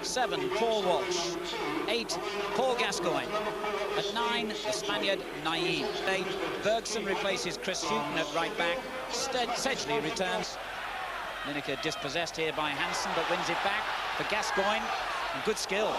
7, Paul Walsh. 8, Paul Gascoigne. At 9, the Spaniard Naim. 8, Bergson replaces Chris Hughton at right back. Sedgley returns. Lineker dispossessed here by Hansen, but wins it back for Gascoigne. And good skill.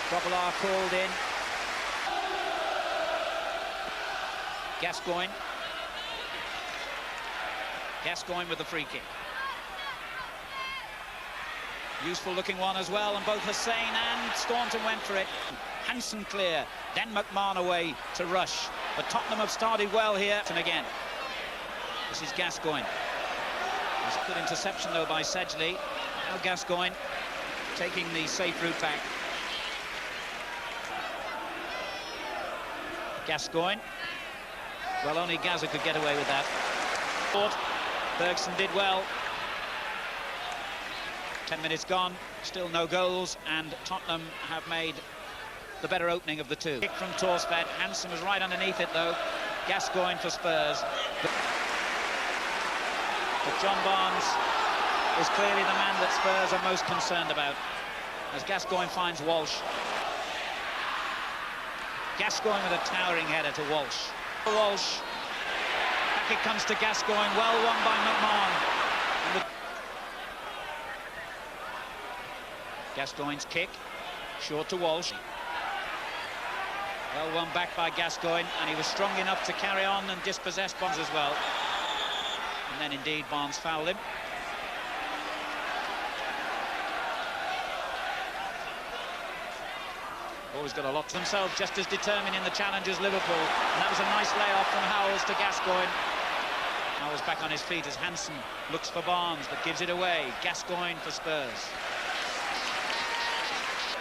Grobbelaar called in. Gascoigne. Gascoigne with the free kick. Useful looking one as well, and both Hussein and Staunton went for it. Hansen clear, then McMahon away to Rush. But Tottenham have started well here. And again, this is Gascoigne. It's a good interception though by Sedgley. Now Gascoigne taking the safe route back. Gascoigne. Well, only Gazza could get away with that. Bergson did well. 10 minutes gone, still no goals, and Tottenham have made the better opening of the two. Kick from Torsfed. Hansen was right underneath it though. Gascoigne for Spurs. But John Barnes is clearly the man that Spurs are most concerned about, as Gascoigne finds Walsh. Gascoigne with a towering header to Walsh. Walsh. Back it comes to Gascoigne. Well won by McMahon. Gascoigne's kick. Short to Walsh. Well won back by Gascoigne, and he was strong enough to carry on and dispossess Barnes as well. And then indeed Barnes fouled him. Always got a lot to themselves, just as determined in the challenge as Liverpool. And that was a nice layoff from Howells to Gascoigne. Howells back on his feet as Hansen looks for Barnes, but gives it away. Gascoigne for Spurs.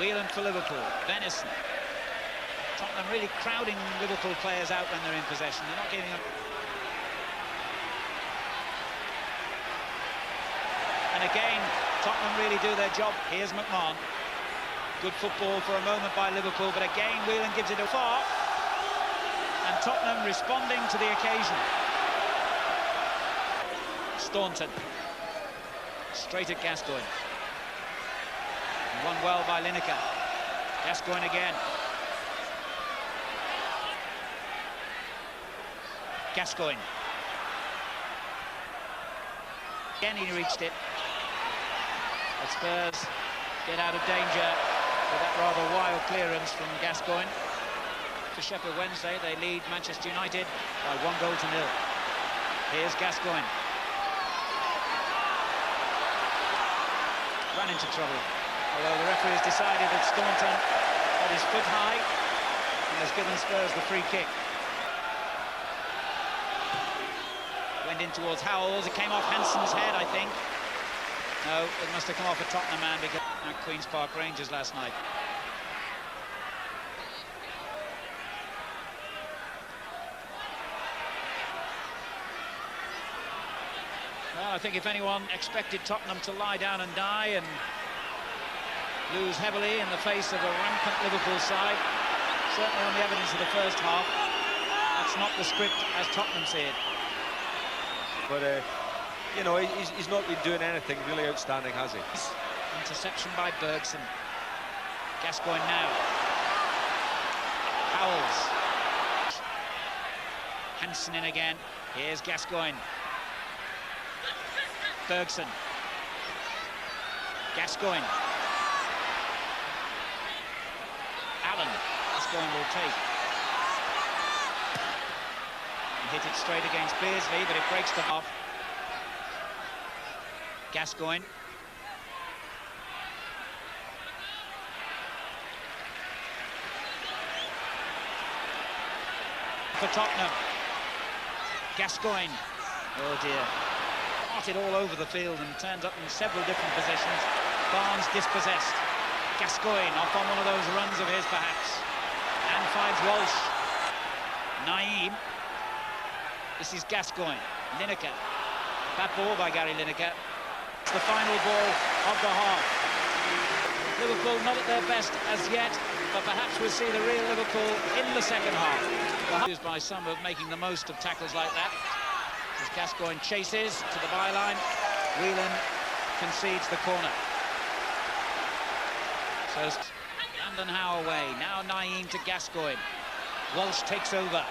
Whelan for Liverpool. Venison. Tottenham really crowding Liverpool players out when they're in possession. They're not giving up. And again, Tottenham really do their job. Here's McMahon. Good football for a moment by Liverpool, but again Whelan gives it far, and Tottenham responding to the occasion. Staunton straight at Gascoigne. Won well by Lineker. Gascoigne again. Gascoigne. Again he reached it. But Spurs get out of danger with that rather wild clearance from Gascoigne. For Sheffield Wednesday, they lead Manchester United by 1-0. Here's Gascoigne. Ran into trouble, although the referee has decided that Staunton had his foot high and has given Spurs the free kick. Went in towards Howells. It came off Hansen's head, I think. No, it must have come off a Tottenham man because at Queen's Park Rangers last night. Well, I think if anyone expected Tottenham to lie down and die and lose heavily in the face of a rampant Liverpool side, certainly on the evidence of the first half, that's not the script as Tottenham see it. But you know, he's not been doing anything really outstanding, has he? Interception by Bergson. Gascoigne now. Howells. Hansen in again. Here's Gascoigne. Bergson. Gascoigne. Allen. Gascoigne will take. And hit it straight against Beardsley, but it breaks the half. Gascoigne. For Tottenham. Gascoigne. Oh dear. Darted all over the field and turned up in several different positions. Barnes dispossessed. Gascoigne off on one of those runs of his perhaps. And finds Walsh. Naim. This is Gascoigne. Lineker. Bad ball by Gary Lineker. It's the final ball of the half. Liverpool not at their best as yet, but perhaps we'll see the real Liverpool in the second half. Used by some of making the most of tackles like that. As Gascoigne chases to the byline, Whelan concedes the corner. First, Brandon Howe away. Now Naeem to Gascoigne. Walsh takes over.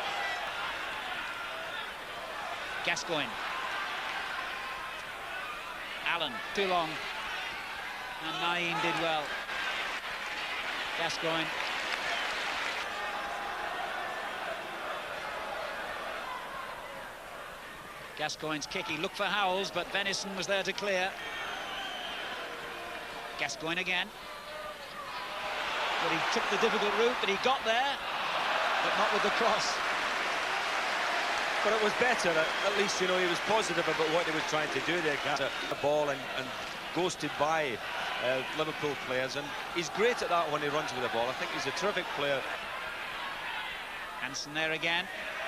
Gascoigne. Allen, too long. And Naeem did well. Gascoigne. Gascoigne's kick, he looked for Howells, but Venison was there to clear. Gascoigne again. But he took the difficult route, but he got there, but not with the cross. But it was better, at least, you know, he was positive about what he was trying to do there. The ball and ghosted by Liverpool players, and he's great at that when he runs with the ball. I think he's a terrific player. Hansen there again,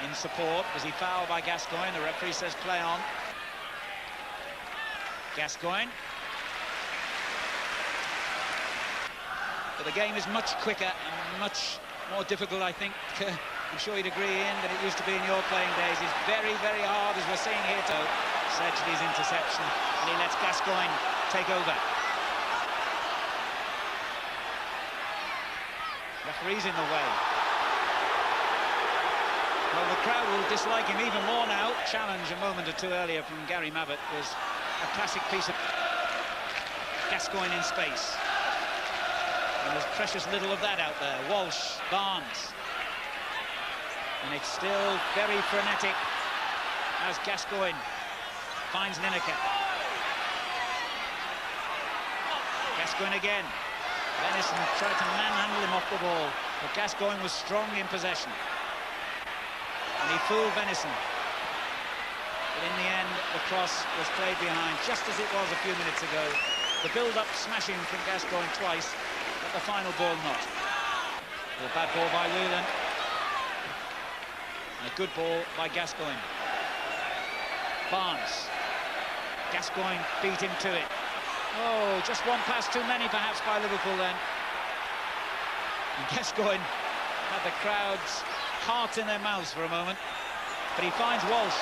in support. Was he fouled by Gascoigne? The referee says play on. Gascoigne. But the game is much quicker and much more difficult, I think. I'm sure you'd agree, Ian, than it used to be in your playing days. It's very, very hard, as we're seeing here. Sedgley's interception, and he lets Gascoigne take over. Referee's in the way. Well, the crowd will dislike him even more now. Challenge a moment or two earlier from Gary Mabbott was a classic piece of Gascoigne in space. And there's precious little of that out there. Walsh, Barnes. And it's still very frenetic as Gascoigne finds Lineker. Gascoigne again. Venison tried to manhandle him off the ball, but Gascoigne was strong in possession. And he fooled Venison. But in the end, the cross was played behind, just as it was a few minutes ago. The build-up smashing from Gascoigne twice, but the final ball not. A bad ball by Whelan. And a good ball by Gascoigne. Barnes. Gascoigne beat him to it. Oh, just one pass too many perhaps by Liverpool then. And Gascoigne had the crowd's heart in their mouths for a moment. But he finds Walsh.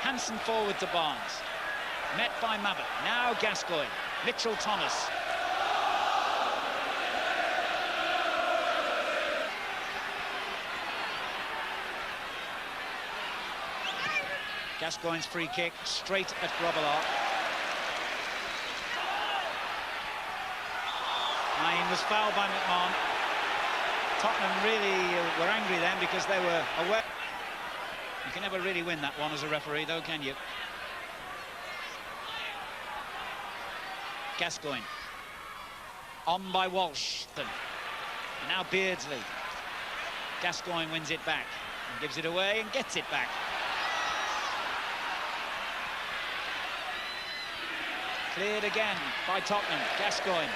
Hansen forward to Barnes. Met by Mabbott. Now Gascoigne. Mitchell-Thomas. Gascoigne's free kick straight at Grobbelaar. Naeem was fouled by McMahon. Tottenham really were angry then because they were aware. You can never really win that one as a referee, though, can you? Gascoigne. On by Walsh. And now Beardsley. Gascoigne wins it back. And gives it away and gets it back. Cleared again by Tottenham. Gascoigne.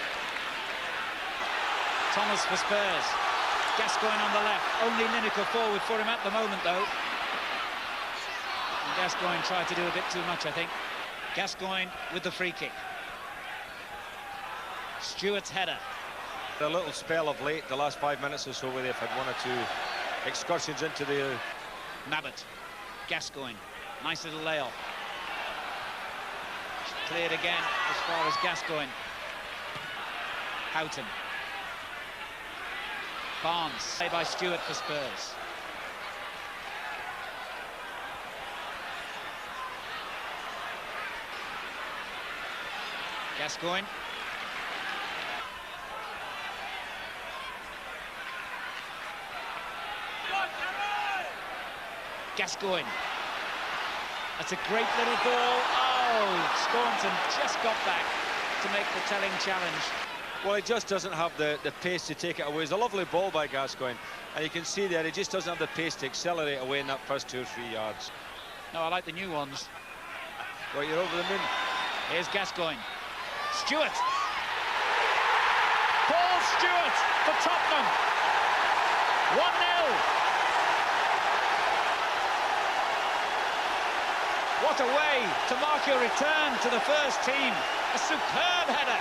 Thomas for Spurs. Gascoigne on the left. Only Lineker forward for him at the moment, though. And Gascoigne tried to do a bit too much, I think. Gascoigne with the free kick. Stewart's header. A little spell of late, the last 5 minutes or so, where they've had one or two excursions into the... Mabbott. Gascoigne. Nice little layoff. Cleared again as far as Gascoigne. Houghton. Barnes. Saved by Stewart for Spurs. Gascoigne. Gascoigne. That's a great little ball. Oh, Staunton just got back to make the telling challenge. Well, he just doesn't have the pace to take it away. It's a lovely ball by Gascoigne, and you can see there he just doesn't have the pace to accelerate away in that first 2 or 3 yards. No, I like the new ones. Well, you're over the moon. Here's Gascoigne. Stewart. Paul Stewart for Tottenham. 1-0. What a way to mark your return to the first team. A superb header.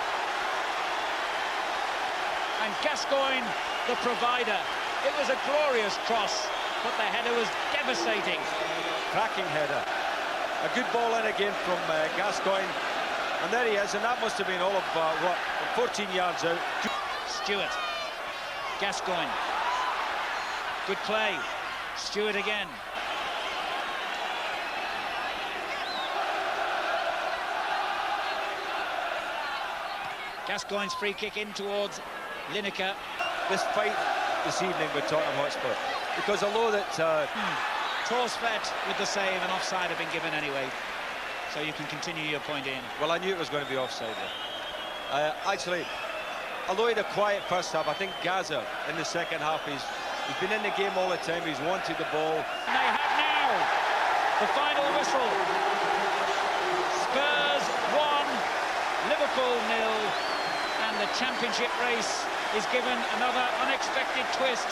And Gascoigne, the provider. It was a glorious cross, but the header was devastating. Cracking header. A good ball in again from Gascoigne. And there he is, and that must have been all of, 14 yards out. Stewart. Gascoigne. Good play. Stewart again. Gascoigne's free kick in towards Lineker. This fight this evening with Tottenham Hotspur, because although that Torsfet with the save, and offside have been given anyway, so you can continue your point, Ian. well, I knew it was going to be offside there. Actually, although he had a quiet first half, I think Gazza in the second half, he's been in the game all the time, he's wanted the ball. And they have now the final whistle. Spurs 1, Liverpool 0, and the championship race is given another unexpected twist.